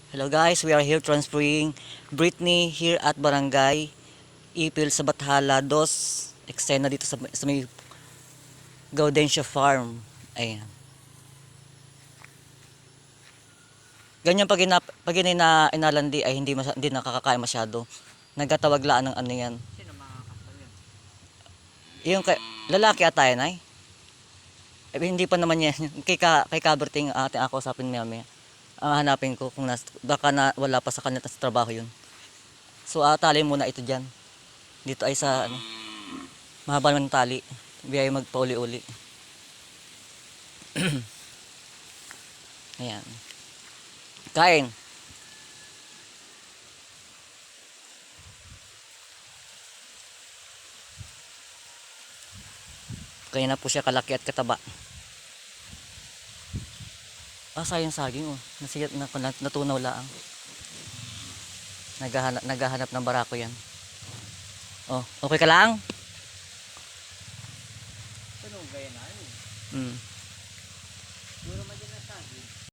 Hello guys, we are here transferring Britney here at Barangay Ipil sa Bathala Dos Eksena dito sa may Gaudentia Farm. Ayan. Ganyan pag inalandi ay hindi nakakakain masyado. Nagtatawag laan ng ano yan. Sino makakasal yan? Yung lalaki ata yan ay. Hindi pa naman yan. Kay Kaberting ating ako usapin mamaya. Hanapin ko kung baka wala pa sa kanya sa trabaho yun. So tali muna ito dyan. Dito ay sa mahaba naman ng tali. Biyaya magpauli-uli. Ayan. Kain. Kaya na po siya kalaki at kataba. Sayang saging oh. Natunaw laang. Naghahanap ng barako yan. Oh, okay ka lang? Sino gaya na yun? Hmm. Siguro madyan na saging.